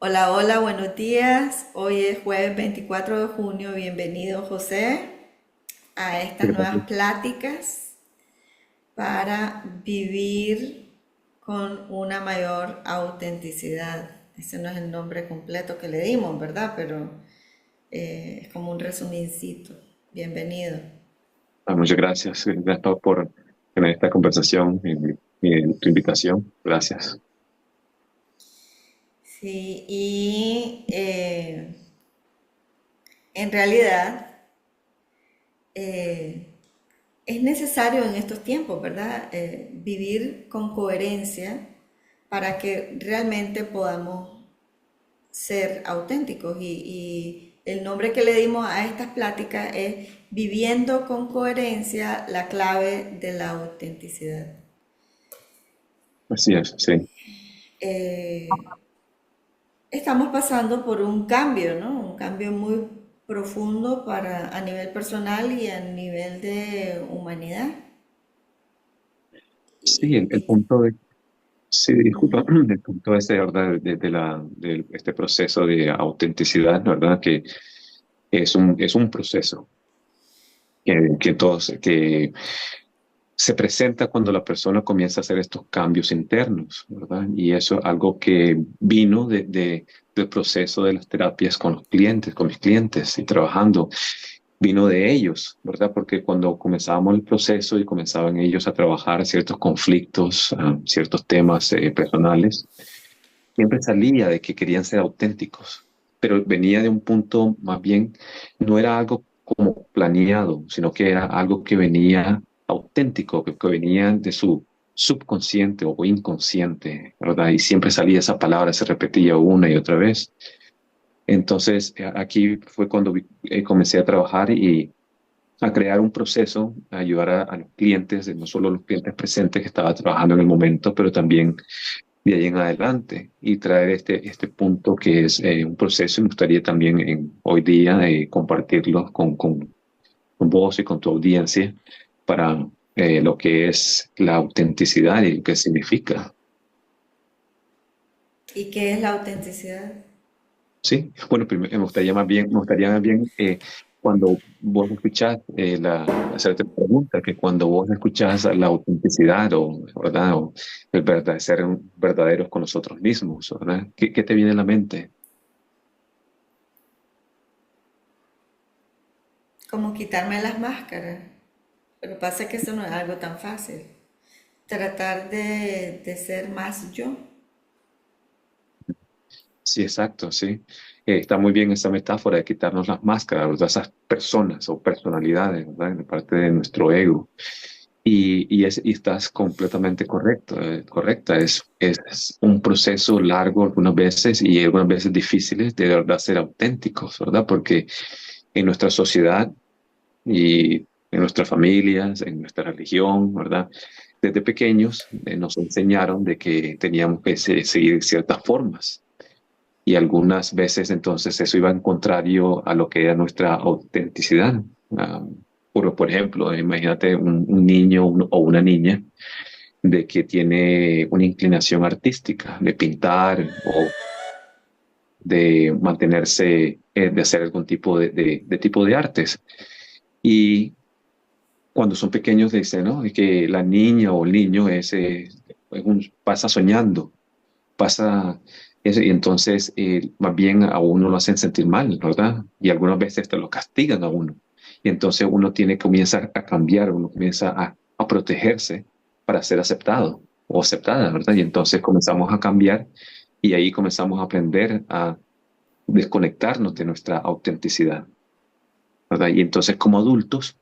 Hola, hola, buenos días. Hoy es jueves 24 de junio. Bienvenido, José, a estas nuevas Gracias. pláticas para vivir con una mayor autenticidad. Ese no es el nombre completo que le dimos, ¿verdad? Pero es como un resumincito. Bienvenido. Muchas gracias. Gracias por tener esta conversación y tu invitación. Gracias. Sí, y en realidad eh, es necesario en estos tiempos, ¿verdad? Vivir con coherencia para que realmente podamos ser auténticos. Y el nombre que le dimos a estas pláticas es Viviendo con coherencia, la clave de la autenticidad. Así es, sí. Eh, Estamos pasando por un cambio, ¿no? Un cambio muy profundo para a nivel personal y a nivel de humanidad. Sí, el Y, punto de, sí, disculpa, ujú. el punto ese, ¿verdad? De este proceso de autenticidad, ¿verdad? Que es un proceso que se presenta cuando la persona comienza a hacer estos cambios internos, ¿verdad? Y eso es algo que vino del proceso de las terapias con los clientes, con mis clientes y trabajando, vino de ellos, ¿verdad? Porque cuando comenzábamos el proceso y comenzaban ellos a trabajar ciertos conflictos, ciertos temas personales, siempre salía de que querían ser auténticos, pero venía de un punto más bien, no era algo como planeado, sino que era algo que venía auténtico, que venía de su subconsciente o inconsciente, ¿verdad? Y siempre salía esa palabra, se repetía una y otra vez. Entonces, aquí fue cuando comencé a trabajar y a crear un proceso, a ayudar a los clientes, no solo los clientes presentes que estaba trabajando en el momento, pero también de ahí en adelante y traer este punto que es un proceso y me gustaría también hoy día compartirlo con vos y con tu audiencia para lo que es la autenticidad y lo que significa. ¿Y qué es la autenticidad? Sí, bueno, primero me gustaría más bien cuando vos escuchás hacerte la pregunta, que cuando vos escuchás la autenticidad ¿verdad? O el verdad, ser verdaderos con nosotros mismos, ¿verdad? ¿Qué te viene a la mente? Como quitarme las máscaras. Pero pasa que eso no es algo tan fácil. Tratar de ser más yo. Sí, exacto, sí. Está muy bien esa metáfora de quitarnos las máscaras, ¿verdad? Esas personas o personalidades, ¿verdad? De parte de nuestro ego. Y estás completamente correcto, correcta. Es un proceso largo algunas veces y algunas veces difíciles de verdad ser auténticos, ¿verdad? Porque en nuestra sociedad y en nuestras familias, en nuestra religión, ¿verdad? Desde pequeños nos enseñaron de que teníamos que seguir ciertas formas y algunas veces entonces eso iba en contrario a lo que era nuestra autenticidad. Ah, por ejemplo, imagínate un niño o una niña de que tiene una inclinación artística, de pintar o de mantenerse, de hacer algún tipo de tipo de artes. Y cuando son pequeños dicen, ¿no? De que la niña o el niño pasa soñando, pasa eso, y entonces más bien a uno lo hacen sentir mal, ¿verdad? Y algunas veces te lo castigan a uno. Y entonces uno comienza a cambiar, uno comienza a protegerse para ser aceptado o aceptada, ¿verdad? Y entonces comenzamos a cambiar y ahí comenzamos a aprender a desconectarnos de nuestra autenticidad, ¿verdad? Y entonces como adultos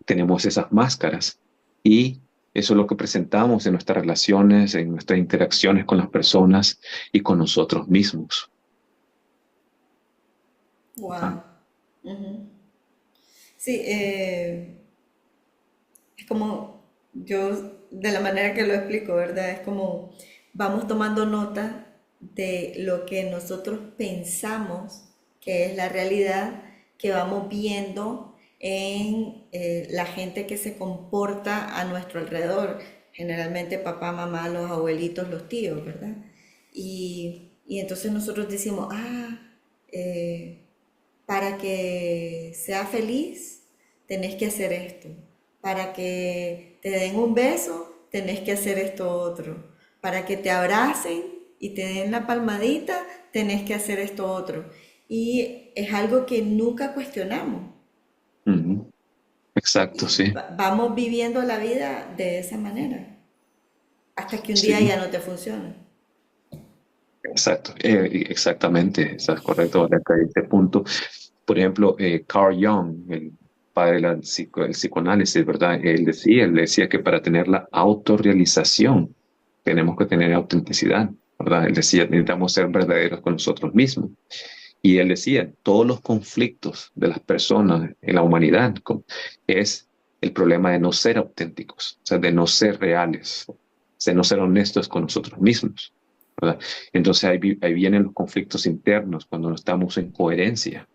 tenemos esas máscaras y eso es lo que presentamos en nuestras relaciones, en nuestras interacciones con las personas y con nosotros mismos. Ah, Wow. Ujú. Sí, es como yo, de la manera que lo explico, ¿verdad? Es como vamos tomando nota de lo que nosotros pensamos que es la realidad, que vamos viendo en la gente que se comporta a nuestro alrededor, generalmente papá, mamá, los abuelitos, los tíos, ¿verdad? Y Y entonces nosotros decimos, para que sea feliz, tenés que hacer esto. Para que te den un beso, tenés que hacer esto otro. Para que te abracen y te den la palmadita, tenés que hacer esto otro. Y es algo que nunca cuestionamos. Ujú. Exacto, Y sí. vamos viviendo la vida de esa manera, hasta que un día Sí, ya no te funciona. exacto. Exactamente, estás correcto acá en este punto. Por ejemplo, Carl Jung, el padre del psicoanálisis, ¿verdad? Él decía que para tener la autorrealización tenemos que tener autenticidad, ¿verdad? Él decía, necesitamos ser verdaderos con nosotros mismos. Y él decía, todos los conflictos de las personas en la humanidad es el problema de no ser auténticos, o sea, de no ser reales, de no ser honestos con nosotros mismos, ¿verdad? Entonces ahí vienen los conflictos internos cuando no estamos en coherencia.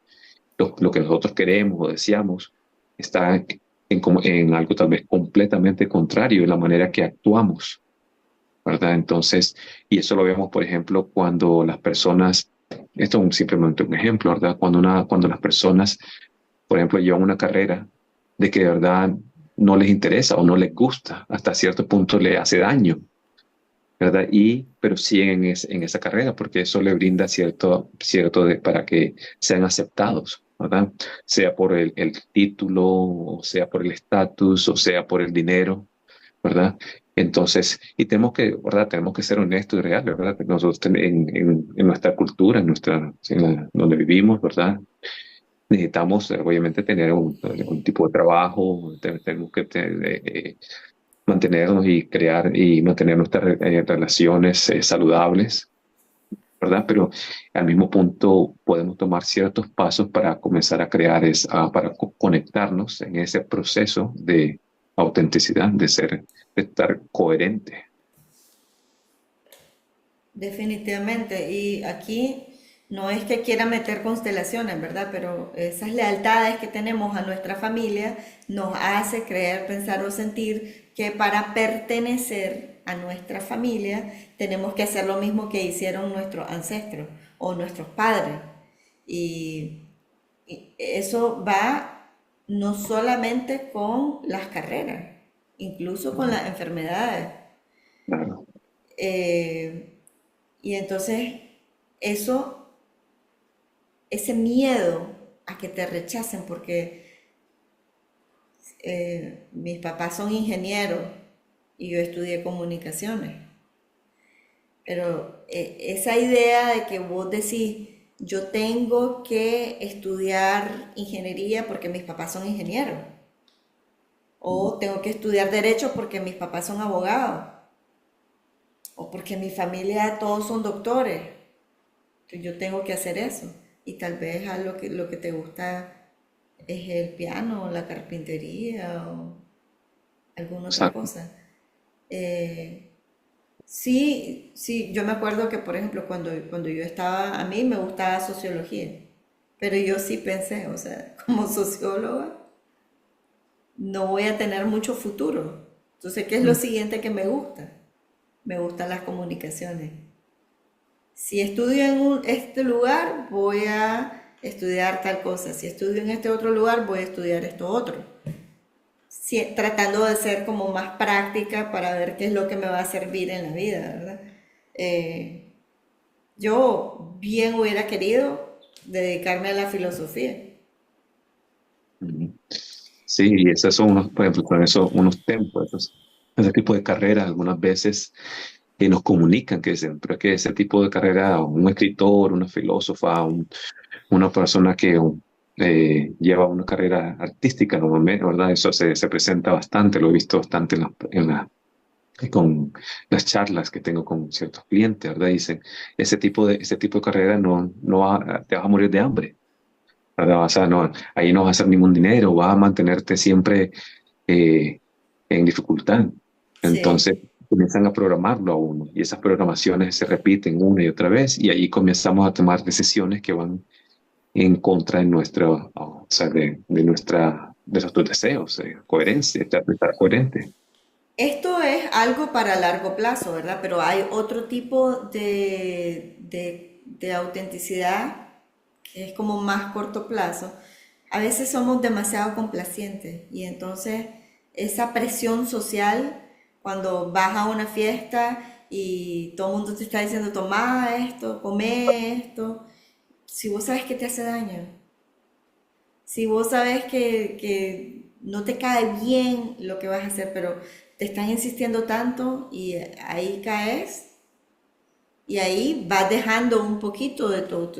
Lo que nosotros queremos o deseamos está en algo tal vez completamente contrario en la manera que actuamos, ¿verdad? Entonces, y eso lo vemos, por ejemplo, cuando las personas, esto es simplemente un ejemplo, ¿verdad? Cuando las personas, por ejemplo, llevan una carrera de que de verdad no les interesa o no les gusta, hasta cierto punto le hace daño, ¿verdad? Pero siguen en esa carrera porque eso le brinda para que sean aceptados, ¿verdad? Sea por el título, o sea por el estatus, o sea por el dinero, ¿verdad? Entonces, y ¿verdad? Tenemos que ser honestos y reales, ¿verdad? Nosotros en nuestra cultura, donde vivimos, ¿verdad? Necesitamos, obviamente, tener un tipo de trabajo, tenemos que mantenernos y crear y mantener nuestras relaciones saludables, ¿verdad? Pero al mismo punto podemos tomar ciertos pasos para comenzar a crear, para conectarnos en ese proceso de autenticidad, de estar coherente. Definitivamente. Y aquí no es que quiera meter constelaciones, ¿verdad? Pero esas lealtades que tenemos a nuestra familia nos hace creer, pensar o sentir que para pertenecer a nuestra familia tenemos que hacer lo mismo que hicieron nuestros ancestros o nuestros padres. Y, y eso va no solamente con las carreras, incluso con las enfermedades. Claro. Eh, y entonces eso, ese miedo a que te rechacen, porque mis papás son ingenieros y yo estudié comunicaciones, pero esa idea de que vos decís, yo tengo que estudiar ingeniería porque mis papás son ingenieros, o tengo que estudiar derecho porque mis papás son abogados, o porque mi familia todos son doctores. Entonces, yo tengo que hacer eso. Y tal vez a lo que te gusta es el piano o la carpintería o alguna otra Exacto. cosa. Eh, sí, sí, yo me acuerdo que, por ejemplo, cuando yo estaba, a mí me gustaba sociología, pero yo sí pensé, o sea, como socióloga no voy a tener mucho futuro. Entonces, ¿qué es lo Mm. siguiente que me gusta? Me gustan las comunicaciones. Si estudio en este lugar, voy a estudiar tal cosa. Si estudio en este otro lugar, voy a estudiar esto otro. Tratando de ser como más práctica para ver qué es lo que me va a servir en la vida, ¿verdad? Eh, yo bien hubiera querido dedicarme a la filosofía. Mm. Sí, y esos son por ejemplo, con eso, unos tempos, ese tipo de carreras algunas veces que nos comunican que dicen, pero es que ese tipo de carrera, un escritor, una filósofa, una persona que lleva una carrera artística normalmente, ¿verdad? Eso se presenta bastante, lo he visto bastante con las charlas que tengo con ciertos clientes, ¿verdad? Dicen, ese tipo de carrera te vas a morir de hambre, ¿verdad? Ahí no vas a hacer ningún dinero, vas a mantenerte siempre eh, en dificultad. Entonces Sí, comienzan a programarlo a uno y esas programaciones se repiten una y otra vez y ahí comenzamos a tomar decisiones que van en contra de o sea, de nuestros deseos, coherencia, de estar coherente. Esto es algo para largo plazo, ¿verdad? Pero hay otro tipo de autenticidad que es como más corto plazo. A veces somos demasiado complacientes y entonces esa presión social, cuando vas a una fiesta y todo el mundo te está diciendo, toma esto, come esto, si vos sabes que te hace daño, si vos sabes que no te cae bien lo que vas a hacer, pero te están insistiendo tanto y ahí caes y ahí vas dejando un poquito de tu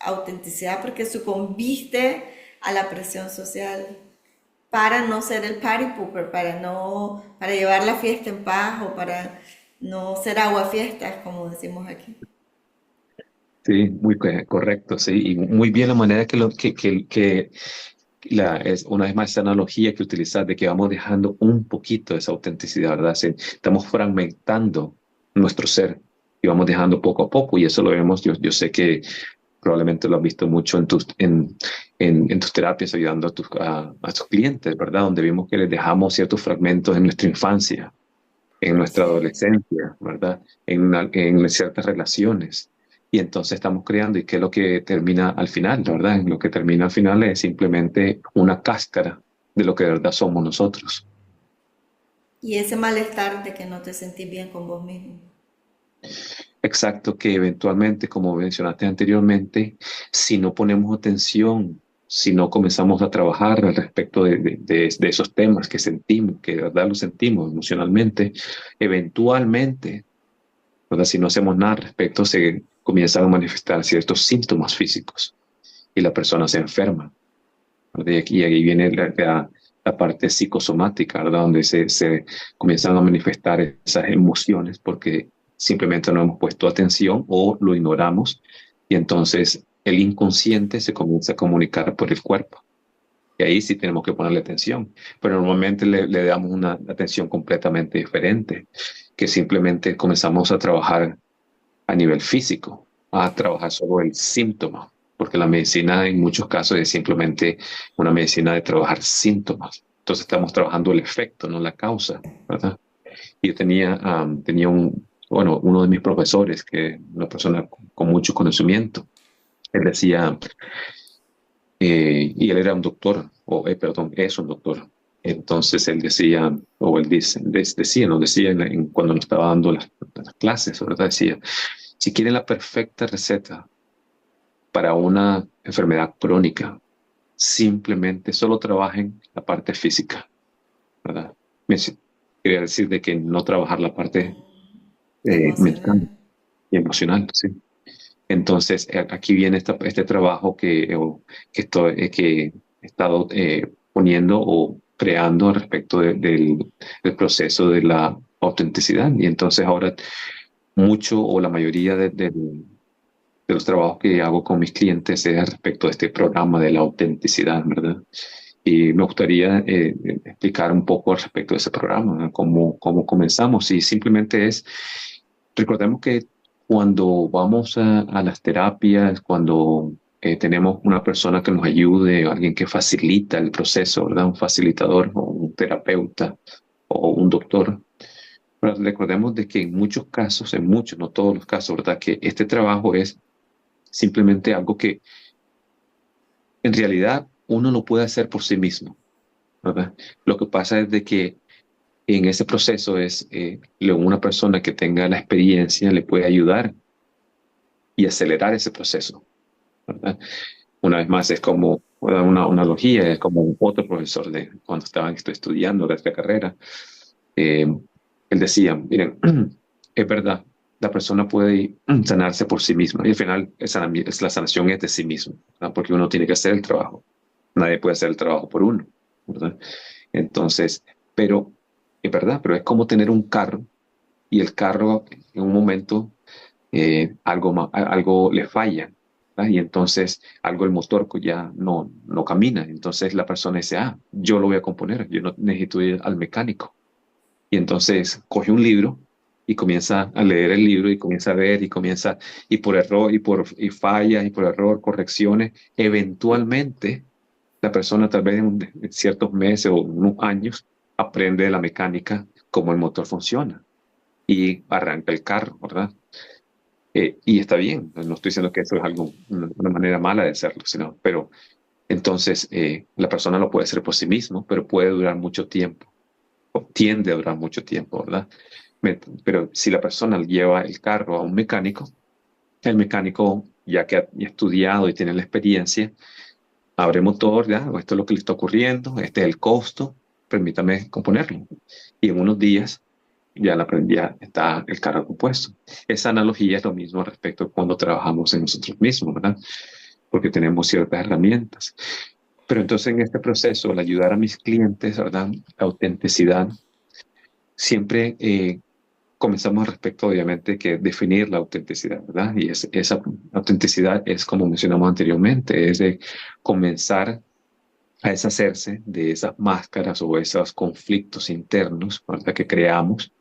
autenticidad porque sucumbiste a la presión social para no ser el party pooper, para llevar la fiesta en paz o para no ser aguafiestas, como decimos aquí. Sí, muy correcto, sí, y muy bien la manera es una vez más esa analogía que utilizas de que vamos dejando un poquito de esa autenticidad, ¿verdad? Sí, estamos fragmentando nuestro ser y vamos dejando poco a poco y eso lo vemos, yo sé que probablemente lo has visto mucho en tus terapias ayudando a tus clientes, ¿verdad? Donde vimos que les dejamos ciertos fragmentos en nuestra infancia, en nuestra Sí. adolescencia, ¿verdad? En ciertas relaciones. Y entonces estamos creando, ¿y qué es lo que termina al final, verdad? Lo que termina al final es simplemente una cáscara de lo que de verdad somos nosotros. Y ese malestar de que no te sentís bien con vos mismo. Exacto, que eventualmente, como mencionaste anteriormente, si no ponemos atención, si no comenzamos a trabajar al respecto de esos temas que sentimos, que de verdad lo sentimos emocionalmente, eventualmente, ¿verdad? Si no hacemos nada al respecto, se comienzan a manifestar ciertos síntomas físicos y la persona se enferma, ¿verdad? Y ahí viene la parte psicosomática, ¿verdad? Donde se comienzan a manifestar esas emociones porque simplemente no hemos puesto atención o lo ignoramos y entonces el inconsciente se comienza a comunicar por el cuerpo. Y ahí sí tenemos que ponerle atención, pero normalmente le damos una atención completamente diferente, que simplemente comenzamos a trabajar a nivel físico, a trabajar solo el síntoma, porque la medicina en muchos casos es simplemente una medicina de trabajar síntomas. Entonces estamos trabajando el efecto, no la causa, ¿verdad? Y yo tenía bueno, uno de mis profesores, que es una persona con mucho conocimiento, él decía, y él era un doctor, perdón, es un doctor. Entonces él decía, o él decía, nos decía cuando nos estaba dando las clases, ¿verdad? Decía, si quieren la perfecta receta para una enfermedad crónica, simplemente solo trabajen la parte física, ¿verdad? Me- Quería decir de que no trabajar la parte mental Emocional. y emocional, ¿sí? Entonces, aquí viene este trabajo que he estado poniendo o creando al respecto del proceso de la autenticidad. Y entonces ahora mucho o la mayoría de los trabajos que hago con mis clientes es respecto a este programa de la autenticidad, ¿verdad? Y me gustaría explicar un poco al respecto de ese programa, ¿no? Cómo comenzamos. Y simplemente recordemos que cuando vamos a las terapias, cuando tenemos una persona que nos ayude, alguien que facilita el proceso, ¿verdad? Un facilitador o un terapeuta o un doctor. Pero recordemos de que en muchos casos, en muchos, no todos los casos, ¿verdad? Que este trabajo es simplemente algo que en realidad uno no puede hacer por sí mismo, ¿verdad? Lo que pasa es de que en ese proceso una persona que tenga la experiencia le puede ayudar y acelerar ese proceso, ¿verdad? Una vez más, es como una analogía, es como un otro profesor de cuando estaban estudiando de esta carrera. eh, Él decía, miren, es verdad, la persona puede sanarse por sí misma y al final la sanación es de sí mismo, ¿verdad? Porque uno tiene que hacer el trabajo. Nadie puede hacer el trabajo por uno, ¿verdad? Entonces, pero es verdad, pero es como tener un carro y el carro en un momento algo le falla, ¿verdad? Y entonces algo el motor pues ya no camina. Entonces la persona dice, yo lo voy a componer, yo no necesito ir al mecánico. Y entonces coge un libro y comienza a leer el libro y comienza a ver y por error, y fallas, y por error, correcciones, eventualmente la persona tal vez en ciertos meses o unos años aprende la mecánica cómo el motor funciona y arranca el carro, ¿verdad? Y está bien, no estoy diciendo que eso es algo, una manera mala de hacerlo, sino, pero entonces la persona lo puede hacer por sí mismo, pero puede durar mucho tiempo, o tiende a durar mucho tiempo, ¿verdad? Pero si la persona lleva el carro a un mecánico, el mecánico, ya que ha estudiado y tiene la experiencia, abre motor, ya, esto es lo que le está ocurriendo, este es el costo, permítame componerlo. Y en unos días ya está el carro compuesto. Esa analogía es lo mismo respecto a cuando trabajamos en nosotros mismos, ¿verdad? Porque tenemos ciertas herramientas. Pero entonces en este proceso, al ayudar a mis clientes, ¿verdad? La autenticidad, siempre comenzamos respecto, obviamente, que definir la autenticidad, ¿verdad? Y esa autenticidad es, como mencionamos anteriormente, es de comenzar a deshacerse de esas máscaras o esos conflictos internos, ¿verdad? Que creamos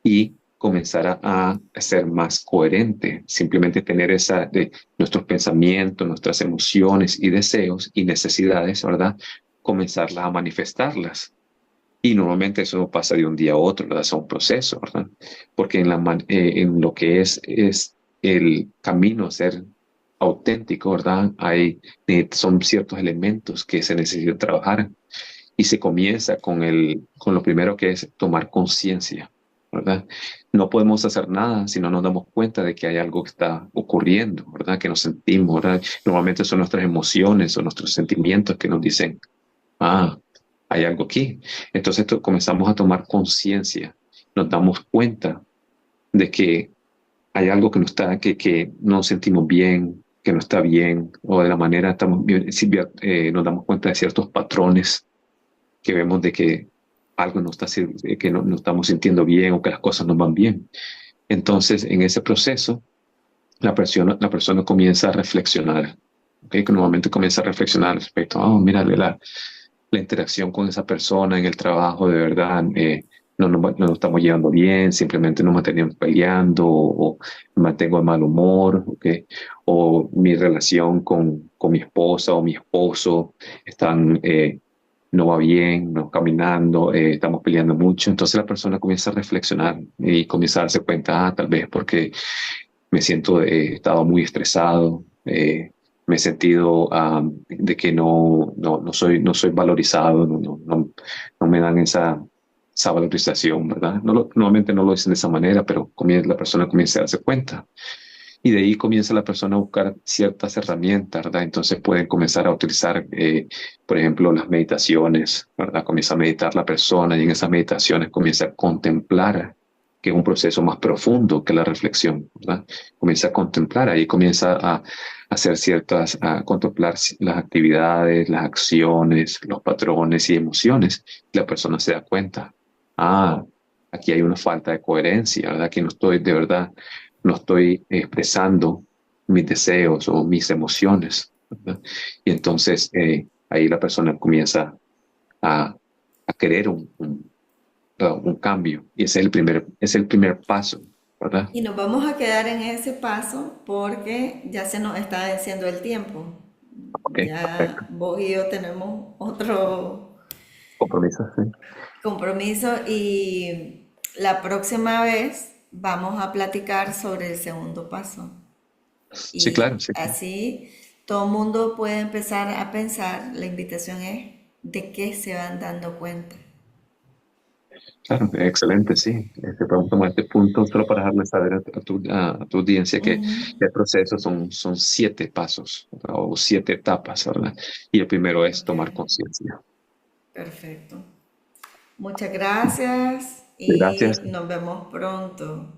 y comenzar a ser más coherente, simplemente tener esa de nuestros pensamientos, nuestras emociones y deseos y necesidades, ¿verdad? Comenzarlas a manifestarlas. Y normalmente eso no pasa de un día a otro, ¿verdad? Es un proceso, ¿verdad? Porque en lo que es el camino a ser auténtico, ¿verdad? Son ciertos elementos que se necesitan trabajar y se comienza con lo primero que es tomar conciencia, ¿verdad? No podemos hacer nada si no nos damos cuenta de que hay algo que está ocurriendo, ¿verdad? Que nos sentimos, ¿verdad? Normalmente son nuestras emociones o nuestros sentimientos que nos dicen, ah, hay algo aquí. Entonces comenzamos a tomar conciencia, nos damos cuenta de que hay algo que no está, que no nos sentimos bien, que no está bien, o de la manera estamos bien, nos damos cuenta de ciertos patrones que vemos de que algo no está, que no estamos sintiendo bien o que las cosas no van bien. Entonces, en ese proceso, la persona comienza a reflexionar, ¿ok? Que normalmente comienza a reflexionar respecto a, oh, mira, la interacción con esa persona en el trabajo, de verdad, no nos estamos llevando bien, simplemente nos mantenemos peleando o me mantengo de mal humor, ¿ok? O mi relación con mi esposa o mi esposo están, no va bien, no caminando, estamos peleando mucho. Entonces la persona comienza a reflexionar y comienza a darse cuenta, tal vez porque me siento, he estado muy estresado, me he sentido de que no soy valorizado, no me dan esa valorización, ¿verdad? Normalmente no lo dicen de esa manera, pero la persona comienza a darse cuenta. Y de ahí comienza la persona a buscar ciertas herramientas, ¿verdad? Entonces pueden comenzar a utilizar, por ejemplo, las meditaciones, ¿verdad? Comienza a meditar la persona y en esas meditaciones comienza a contemplar, que es un proceso más profundo que la reflexión, ¿verdad? Comienza a contemplar, ahí comienza a hacer a contemplar las actividades, las acciones, los patrones y emociones. Y la persona se da cuenta, ah, aquí hay una falta de coherencia, ¿verdad? Que no estoy de verdad no estoy expresando mis deseos o mis emociones, ¿verdad? Y entonces ahí la persona comienza a, a querer un cambio y es el primer paso, ¿verdad? Y nos vamos a quedar en ese paso porque ya se nos está venciendo el tiempo. Ok, Ya perfecto. vos y yo tenemos otro Compromiso, sí. compromiso y la próxima vez vamos a platicar sobre el segundo paso. Sí, claro, Y sí, así todo el mundo puede empezar a pensar, la invitación es de qué se van dando cuenta. claro, excelente, sí. Podemos tomar este punto solo para dejarle saber a tu audiencia que el proceso son 7 pasos, ¿verdad? O 7 etapas, ¿verdad? Y el primero es Ok, tomar conciencia. perfecto. Muchas gracias Gracias. y nos vemos pronto.